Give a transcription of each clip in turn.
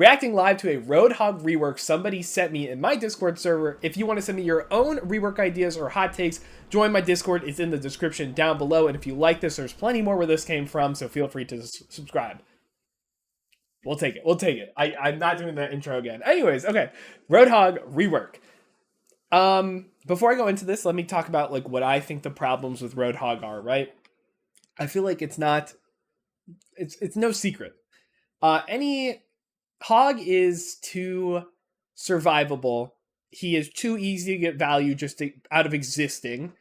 Reacting live to a Roadhog rework somebody sent me in my Discord server. If you want to send me your own rework ideas or hot takes, join my Discord. It's in the description down below. And if you like this, there's plenty more where this came from, so feel free to subscribe. We'll take it. We'll take it. I'm not doing that intro again. Anyways, okay. Roadhog rework. Before I go into this, let me talk about like what I think the problems with Roadhog are, right? I feel like it's no secret. Any Hog is too survivable. He is too easy to get value out of existing.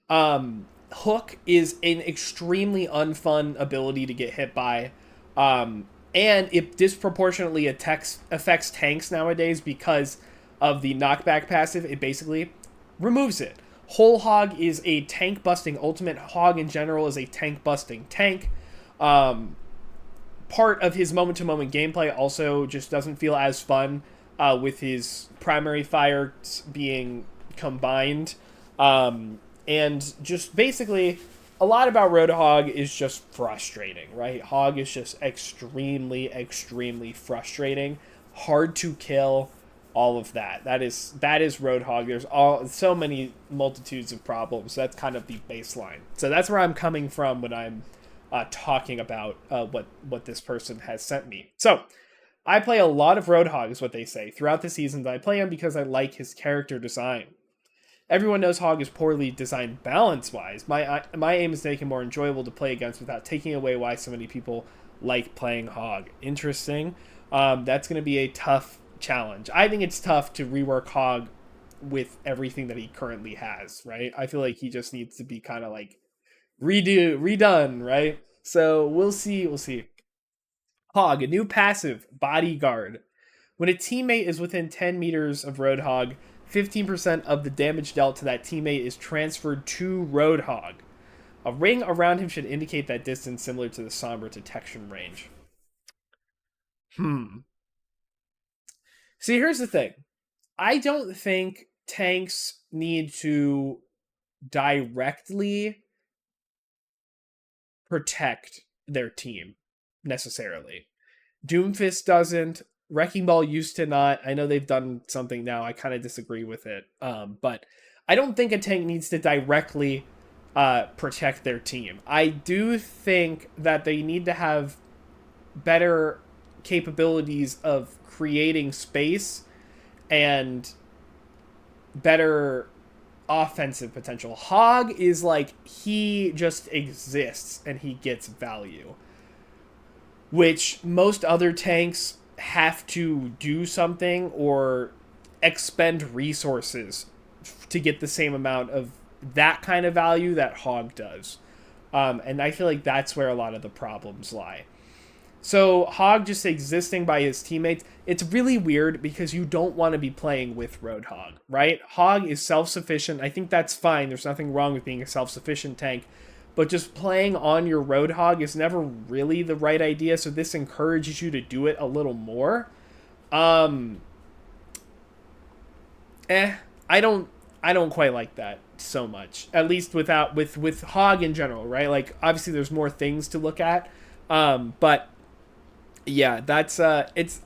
Hook is an extremely unfun ability to get hit by. And it disproportionately affects tanks nowadays because of the knockback passive. It basically removes it. Whole Hog is a tank busting ultimate. Hog in general is a tank busting tank. Part of his moment-to-moment gameplay also just doesn't feel as fun with his primary fire being combined. And just basically, a lot about Roadhog is just frustrating, right? Hog is just extremely, extremely frustrating. Hard to kill, all of that. That is Roadhog. There's so many multitudes of problems. That's kind of the baseline. So that's where I'm coming from when I'm talking about what this person has sent me. So I play a lot of Roadhog, is what they say. Throughout the seasons, I play him because I like his character design. Everyone knows Hog is poorly designed balance-wise. My aim is to make him more enjoyable to play against without taking away why so many people like playing Hog. Interesting. That's going to be a tough challenge. I think it's tough to rework Hog with everything that he currently has, right? I feel like he just needs to be kind of like redone, right? So we'll see. Hog, a new passive, Bodyguard. When a teammate is within 10 meters of Roadhog, 15% of the damage dealt to that teammate is transferred to Roadhog. A ring around him should indicate that distance, similar to the Sombra detection range. See, here's the thing. I don't think tanks need to directly protect their team, necessarily. Doomfist doesn't. Wrecking Ball used to not. I know they've done something now. I kind of disagree with it. But I don't think a tank needs to directly protect their team. I do think that they need to have better capabilities of creating space and better offensive potential. Hog is like, he just exists and he gets value, which most other tanks have to do something or expend resources to get the same amount of that kind of value that Hog does. And I feel like that's where a lot of the problems lie. So Hog just existing by his teammates, it's really weird because you don't want to be playing with Roadhog, right? Hog is self-sufficient. I think that's fine. There's nothing wrong with being a self-sufficient tank. But just playing on your Roadhog is never really the right idea, so this encourages you to do it a little more. I don't quite like that so much. At least with Hog in general, right? Like, obviously there's more things to look at. But yeah, that's it's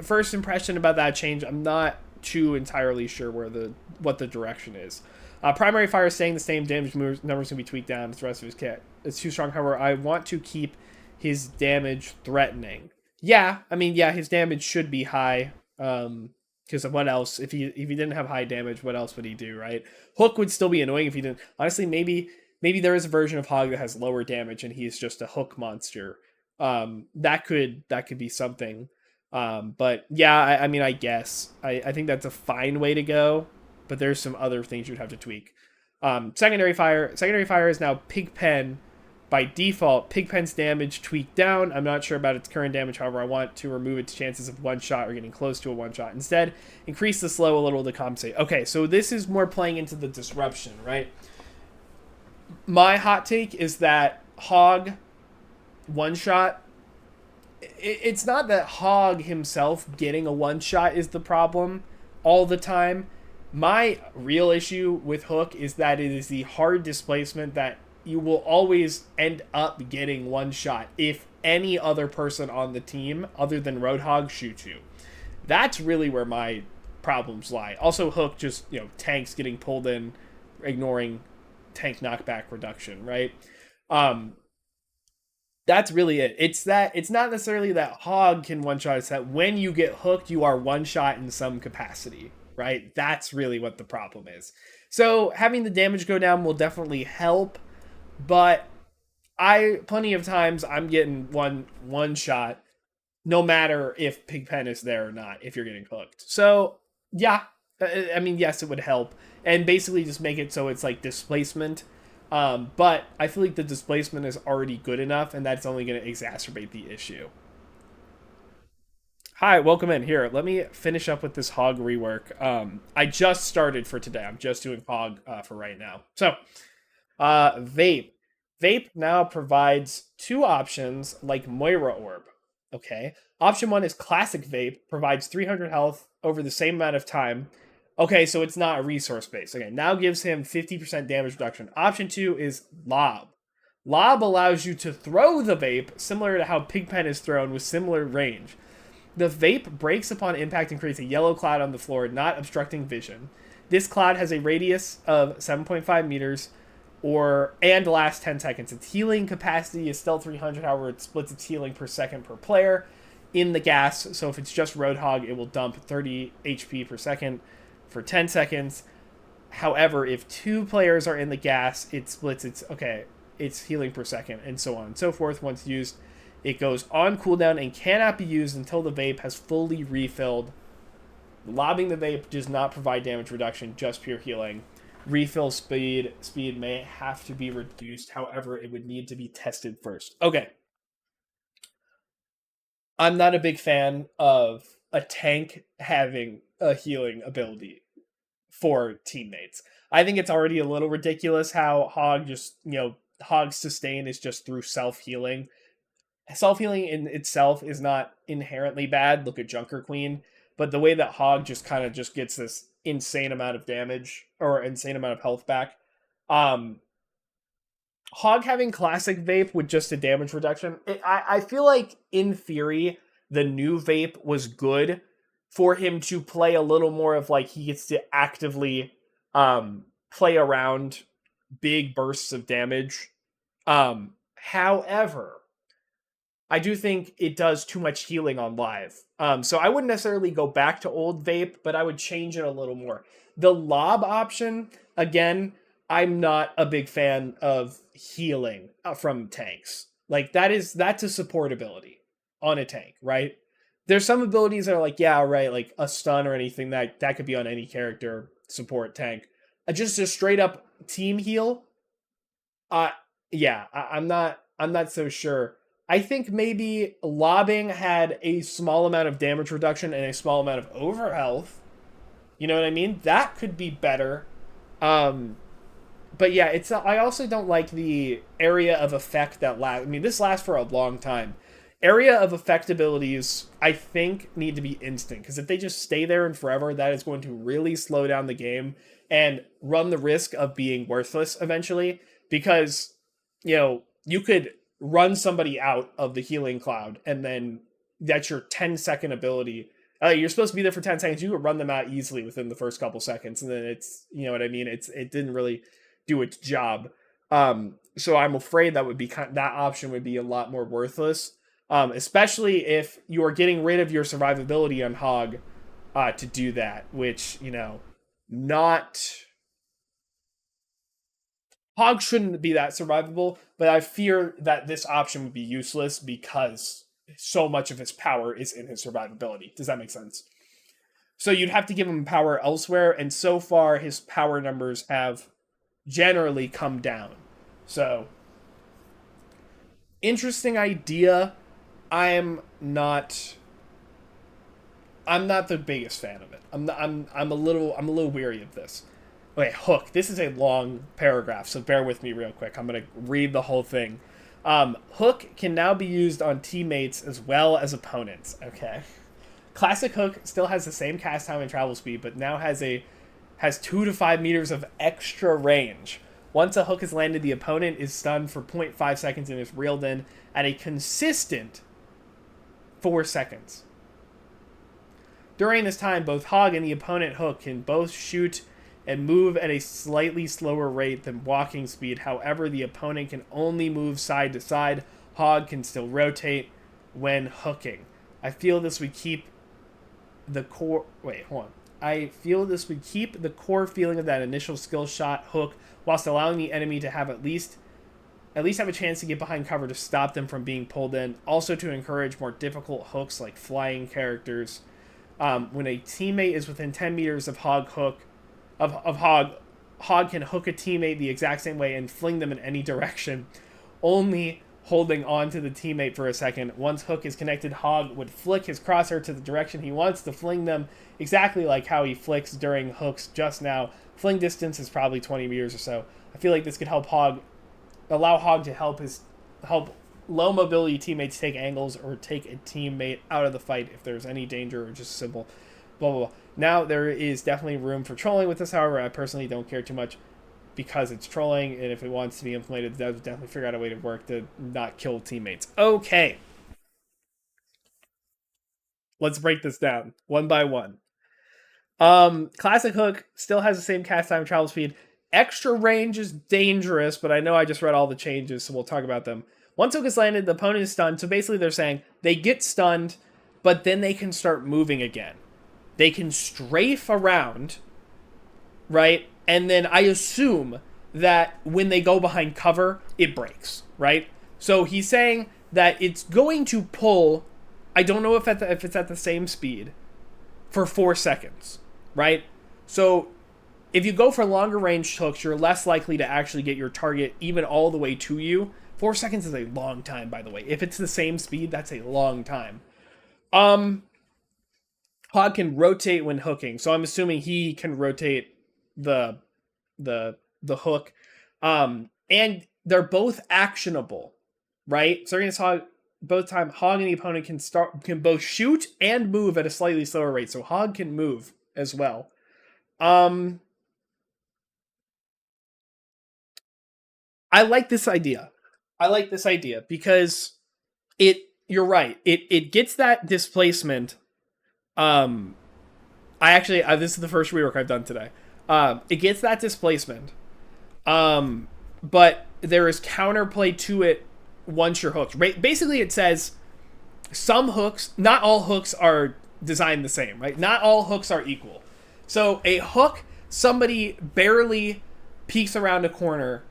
first impression about that change. I'm not too entirely sure what the direction is. Primary fire is staying the same. Damage numbers can be tweaked down. The rest of his kit is too strong. However, I want to keep his damage threatening. Yeah, I mean, yeah, his damage should be high. Because of what else? If he didn't have high damage, what else would he do, right? Hook would still be annoying if he didn't. Honestly, maybe there is a version of Hog that has lower damage and he's just a hook monster. That could be something. But yeah, I mean, I guess I think that's a fine way to go. But there's some other things you'd have to tweak. Secondary fire is now Pigpen by default. Pigpen's damage tweaked down. I'm not sure about its current damage. However, I want to remove its chances of one shot or getting close to a one shot. Instead, increase the slow a little to compensate. Okay, so this is more playing into the disruption, right? My hot take is that Hog one shot. It's not that Hog himself getting a one shot is the problem all the time. My real issue with Hook is that it is the hard displacement that you will always end up getting one shot if any other person on the team other than Roadhog shoot you. That's really where my problems lie. Also, Hook just, tanks getting pulled in, ignoring tank knockback reduction, right? Um, that's really it. It's not necessarily that Hog can one shot. It's that when you get hooked, you are one shot in some capacity, right? That's really what the problem is. So having the damage go down will definitely help, but I plenty of times I'm getting one shot, no matter if Pigpen is there or not. If you're getting hooked, so yeah, I mean yes, it would help, and basically just make it so it's like displacement. But I feel like the displacement is already good enough, and that's only going to exacerbate the issue. Hi, welcome in. Here, let me finish up with this hog rework. I just started for today. I'm just doing hog for right now. So, Vape. Vape now provides two options like Moira Orb. Okay. Option one is Classic Vape, provides 300 health over the same amount of time. Okay, so it's not a resource base. Okay, now gives him 50% damage reduction. Option two is Lob. Lob allows you to throw the vape, similar to how Pigpen is thrown with similar range. The vape breaks upon impact and creates a yellow cloud on the floor, not obstructing vision. This cloud has a radius of 7.5 meters and lasts 10 seconds. Its healing capacity is still 300, however, it splits its healing per second per player in the gas. So if it's just Roadhog, it will dump 30 HP per second for 10 seconds. However, if two players are in the gas, it splits its healing per second, and so on and so forth. Once used, it goes on cooldown and cannot be used until the vape has fully refilled. Lobbing the vape does not provide damage reduction, just pure healing. Refill speed may have to be reduced, however, it would need to be tested first. Okay. I'm not a big fan of a tank having a healing ability for teammates. I think it's already a little ridiculous how Hog's sustain is just through self-healing. Self-healing in itself is not inherently bad. Look at Junker Queen. But the way that Hog just kind of just gets this insane amount of damage or insane amount of health back. Hog having Classic Vape with just a damage reduction, I feel like in theory the new Vape was good for him to play a little more of like he gets to actively play around big bursts of damage. However, I do think it does too much healing on live. So I wouldn't necessarily go back to old Vape, but I would change it a little more. The Lob option, again, I'm not a big fan of healing from tanks. Like that's a support ability on a tank, right? There's some abilities that are like, yeah, right, like a stun or anything that could be on any character support tank. Just a straight up team heal. I'm not so sure. I think maybe lobbing had a small amount of damage reduction and a small amount of overhealth. You know what I mean? That could be better. But yeah, I also don't like the area of effect that lasts. I mean, this lasts for a long time. Area of effect abilities, I think, need to be instant. Because if they just stay there and forever, that is going to really slow down the game and run the risk of being worthless eventually. Because, you could run somebody out of the healing cloud, and then that's your 10-second ability. You're supposed to be there for 10 seconds. You could run them out easily within the first couple seconds, and then it's, you know what I mean? It didn't really do its job. So I'm afraid that option would be a lot more worthless, especially if you are getting rid of your survivability on Hog to do that, which, not... Hog shouldn't be that survivable, but I fear that this option would be useless because so much of his power is in his survivability. Does that make sense? So you'd have to give him power elsewhere, and so far his power numbers have generally come down. So, interesting idea. I'm not the biggest fan of it. I'm a little weary of this. Okay, Hook. This is a long paragraph, so bear with me real quick. I'm going to read the whole thing. Hook can now be used on teammates as well as opponents. Okay. Classic Hook still has the same cast time and travel speed, but now has 2 to 5 meters of extra range. Once a hook is landed, the opponent is stunned for 0.5 seconds and is reeled in at a consistent 4 seconds. During this time, both Hog and the opponent hook can both shoot and move at a slightly slower rate than walking speed. However, the opponent can only move side to side. Hog can still rotate when hooking. I feel this would keep the core... Wait, hold on. I feel this would keep the core feeling of that initial skill shot hook whilst allowing the enemy to have at least have a chance to get behind cover to stop them from being pulled in. Also to encourage more difficult hooks like flying characters. When a teammate is within 10 meters of Hog hook, of Hog, Hog can hook a teammate the exact same way and fling them in any direction, only holding on to the teammate for a second. Once hook is connected, Hog would flick his crosshair to the direction he wants to fling them, exactly like how he flicks during hooks just now. Fling distance is probably 20 meters or so. I feel like this could allow Hog to help low mobility teammates take angles or take a teammate out of the fight if there's any danger or just simple blah blah blah. Now there is definitely room for trolling with this, however, I personally don't care too much because it's trolling, and if it wants to be implemented, it does definitely figure out a way to work to not kill teammates. Okay. Let's break this down one by one. Classic hook still has the same cast time travel speed. Extra range is dangerous, but I know I just read all the changes, so we'll talk about them. Once hook is landed, the opponent is stunned. So basically they're saying they get stunned, but then they can start moving again. They can strafe around, right? And then I assume that when they go behind cover, it breaks, right? So he's saying that it's going to pull, I don't know if it's at the same speed, for 4 seconds, right? So if you go for longer range hooks, you're less likely to actually get your target even all the way to you. 4 seconds is a long time, by the way. If it's the same speed, that's a long time. Hog can rotate when hooking, so I'm assuming he can rotate the hook. And they're both actionable, right? So against Hog, both time Hog and the opponent can both shoot and move at a slightly slower rate. So Hog can move as well. I like this idea. Because you're right. It gets that displacement. This is the first rework I've done today. It gets that displacement. But there is counterplay to it once you're hooked. Basically, it says some hooks, not all hooks are designed the same, right? Not all hooks are equal. So a hook, somebody barely peeks around a corner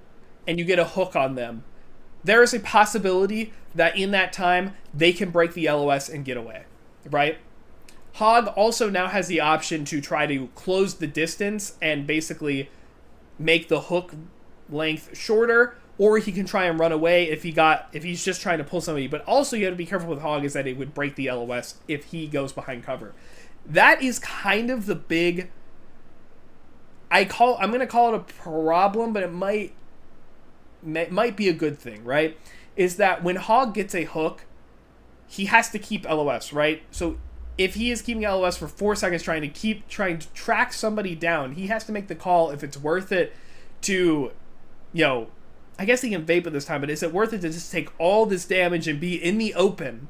and you get a hook on them. There is a possibility that in that time, they can break the LOS and get away, right? Hog also now has the option to try to close the distance and basically make the hook length shorter, or he can try and run away if he's just trying to pull somebody. But also you have to be careful with Hog is that it would break the LOS if he goes behind cover. That is kind of the big, I'm going to call it a problem, but it might be a good thing, right? Is that when Hog gets a hook, he has to keep LOS, right? So if he is keeping LOS for 4 seconds trying to track somebody down, he has to make the call if it's worth it to, I guess he can vape at this time, but is it worth it to just take all this damage and be in the open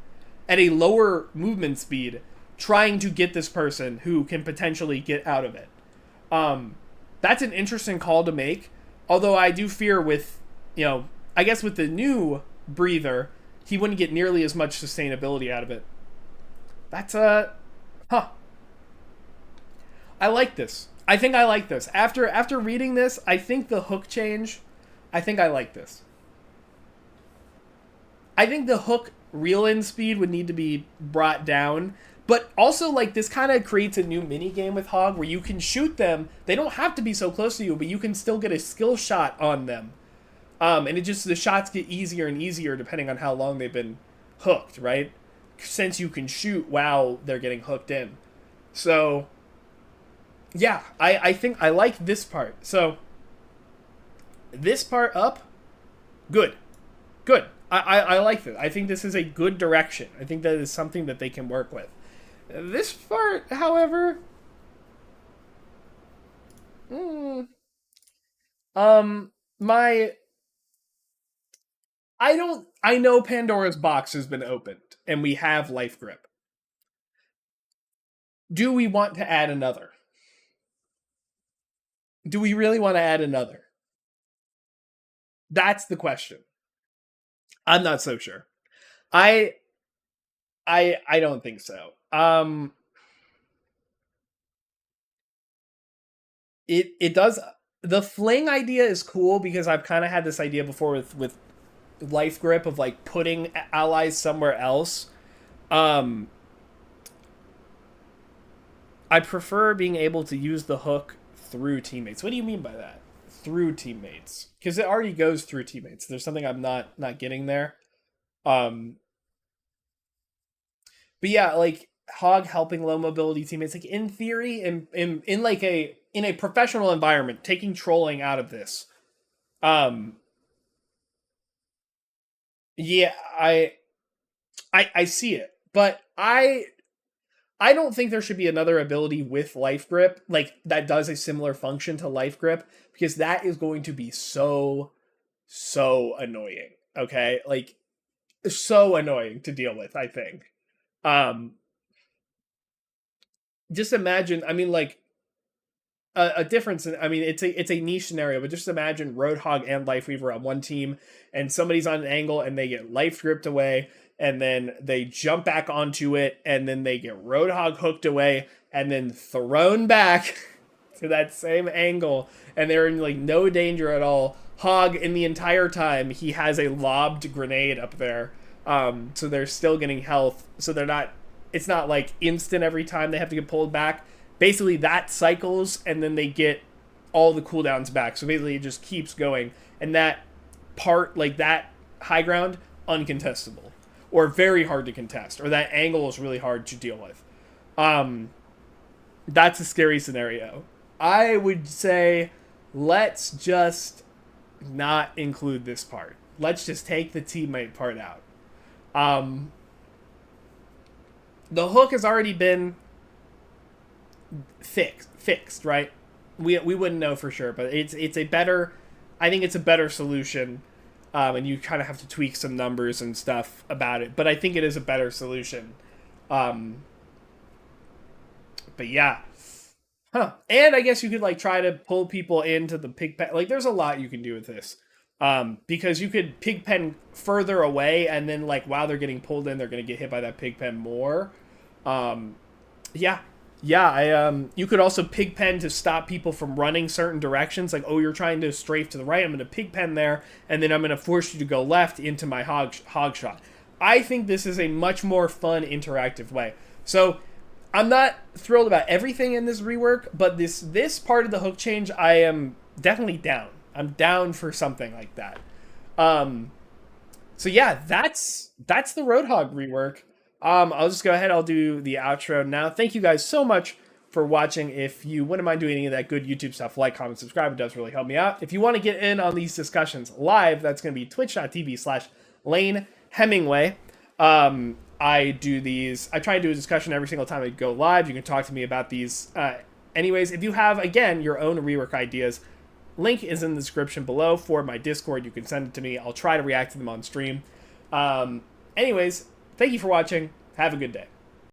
at a lower movement speed trying to get this person who can potentially get out of it? That's an interesting call to make, although I do fear with, I guess with the new breather, he wouldn't get nearly as much sustainability out of it. That's I like this. I think I like this. After reading this, I think the hook change, I think I like this. I think the hook reel-in speed would need to be brought down, but also like this kind of creates a new mini game with Hog where you can shoot them. They don't have to be so close to you, but you can still get a skill shot on them. And the shots get easier and easier depending on how long they've been hooked, right? Since you can shoot while they're getting hooked in. So, yeah, I think I like this part. So, this part up, good. I like this. I think this is a good direction. I think that is something that they can work with. This part, however, My I know Pandora's box has been opened and we have life grip. Do we want to add another? Do we really want to add another? That's the question. I'm not so sure. I I don't think so. It does, the fling idea is cool because I've kind of had this idea before with life grip of like putting allies somewhere else. Um I prefer being able to use the hook through teammates. What do you mean by that? Through teammates? Because it already goes through teammates. There's something I'm not getting there. Um, but yeah, like Hog helping low mobility teammates. Like in theory, in like a professional environment, taking trolling out of this. Um, yeah, I see it, but I don't think there should be another ability with life grip like that does a similar function to life grip because that is going to be so annoying. Okay? Like so annoying to deal with, I think. Um just imagine, I mean like a difference in, I mean it's a niche scenario, but just imagine Roadhog and Lifeweaver on one team and somebody's on an angle and they get life gripped away and then they jump back onto it and then they get Roadhog hooked away and then thrown back to that same angle and they're in like no danger at all. Hog in the entire time he has a lobbed grenade up there. So they're still getting health. So they're not, it's not like instant every time they have to get pulled back. Basically that cycles and then they get all the cooldowns back. So basically it just keeps going. And that part, like that high ground, uncontestable. Or very hard to contest. Or that angle is really hard to deal with. That's a scary scenario. I would say let's just not include this part. Let's just take the teammate part out. Um, the hook has already been fixed, right? We wouldn't know for sure, but it's a better. I think it's a better solution, and you kind of have to tweak some numbers and stuff about it. But I think it is a better solution. Um, but yeah, huh? And I guess you could like try to pull people into the pig pen. Like, there's a lot you can do with this. Because you could pig pen further away, and then like while they're getting pulled in, they're gonna get hit by that pig pen more. Um, yeah, yeah. You could also pig pen to stop people from running certain directions. Like, oh, you're trying to strafe to the right. I'm gonna pig pen there, and then I'm gonna force you to go left into my hog shot. I think this is a much more fun interactive way. So I'm not thrilled about everything in this rework, but this part of the hook change, I am definitely down. I'm down for something like that. Um, so yeah, that's the Roadhog rework. I'll just go ahead. I'll do the outro now. Thank you guys so much for watching. If you wouldn't mind doing any of that good YouTube stuff, like, comment, subscribe. It does really help me out. If you want to get in on these discussions live, that's going to be twitch.tv/Lane Hemingway. I do these. I try to do a discussion every single time I go live. You can talk to me about these. Anyways, if you have, again, your own rework ideas, link is in the description below for my Discord. You can send it to me. I'll try to react to them on stream. Anyways, thank you for watching. Have a good day.